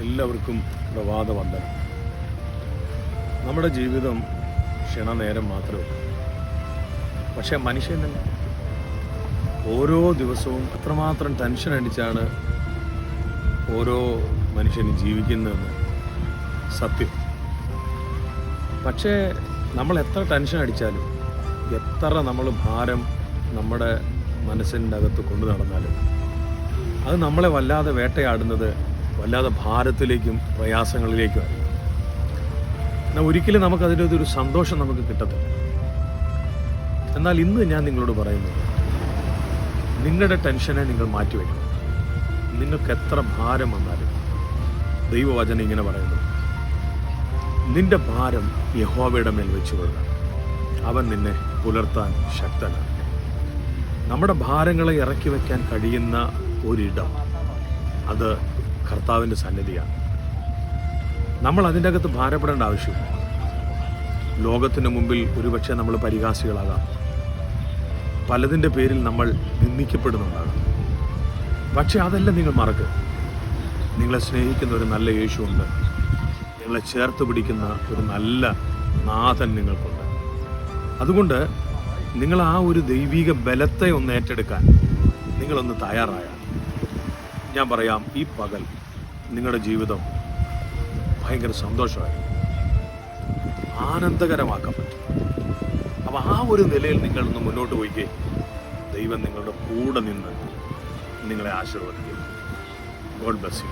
എല്ലാവർക്കും പ്രഭാതവന്ദനം. നമ്മുടെ ജീവിതം ക്ഷണനേരം മാത്രമേ ഉള്ളൂ. പക്ഷേ മനുഷ്യന് ഓരോ ദിവസവും അത്രമാത്രം ടെൻഷൻ അടിച്ചാണ് ഓരോ മനുഷ്യനും ജീവിക്കുന്നതെന്ന് സത്യം. പക്ഷേ നമ്മൾ എത്ര ടെൻഷൻ അടിച്ചാലും എത്ര നമ്മൾ ഭാരം നമ്മുടെ മനസ്സിൻ്റെ അകത്ത് കൊണ്ടു നടന്നാലും അത് നമ്മളെ വല്ലാതെ വേട്ടയാടുന്നത് വല്ലാതെ ഭാരത്തിലേക്കും പ്രയാസങ്ങളിലേക്കുമാണ്. എന്നാൽ ഒരിക്കലും നമുക്കതിൻ്റെ ഒരു സന്തോഷം നമുക്ക് കിട്ടത്തില്ല. എന്നാൽ ഇന്ന് ഞാൻ നിങ്ങളോട് പറയുന്നത്, നിങ്ങളുടെ ടെൻഷനെ നിങ്ങൾ മാറ്റിവെക്കണം. നിങ്ങൾക്ക് എത്ര ഭാരം വന്നാലും ദൈവവചനം ഇങ്ങനെ പറയുന്നു, നിന്റെ ഭാരം യഹോവയുടെ മേൽ വെച്ചു കൊള്ളണം, അവൻ നിന്നെ പുലർത്താൻ ശക്തനാണ്. നമ്മുടെ ഭാരങ്ങളെ ഇറക്കി വയ്ക്കാൻ കഴിയുന്ന ഒരിടം അത് കർത്താവിൻ്റെ സന്നിധിയാണ്. നമ്മൾ അതിൻ്റെ അകത്ത് ഭാരപ്പെടേണ്ട ആവശ്യമില്ല. ലോകത്തിന് മുമ്പിൽ ഒരുപക്ഷെ നമ്മൾ പരിഹാസികളാകാം, പലതിൻ്റെ പേരിൽ നമ്മൾ നിന്ദിക്കപ്പെടുന്നുണ്ടാകാം. പക്ഷെ അതെല്ലാം നിങ്ങൾ മറക്കുക. നിങ്ങളെ സ്നേഹിക്കുന്ന ഒരു നല്ല യേശുവുണ്ട്, നിങ്ങളെ ചേർത്ത് പിടിക്കുന്ന ഒരു നല്ല നാഥൻ നിങ്ങൾക്കുണ്ട്. അതുകൊണ്ട് നിങ്ങൾ ആ ഒരു ദൈവിക ബലത്തെ ഒന്ന് ഏറ്റെടുക്കാൻ നിങ്ങളൊന്ന് തയ്യാറായാൽ, ഞാൻ പറയാം, ഈ പകൽ നിങ്ങളുടെ ജീവിതം ഭയങ്കര സന്തോഷമായി ആനന്ദകരമാക്കാൻ പറ്റും. അപ്പോൾ ആ ഒരു നിലയിൽ നിങ്ങളൊന്ന് മുന്നോട്ട് പോയിക്കേ. ദൈവം നിങ്ങളുടെ കൂടെ നിന്ന് നിങ്ങളെ ആശീർവദിക്കും. God bless you.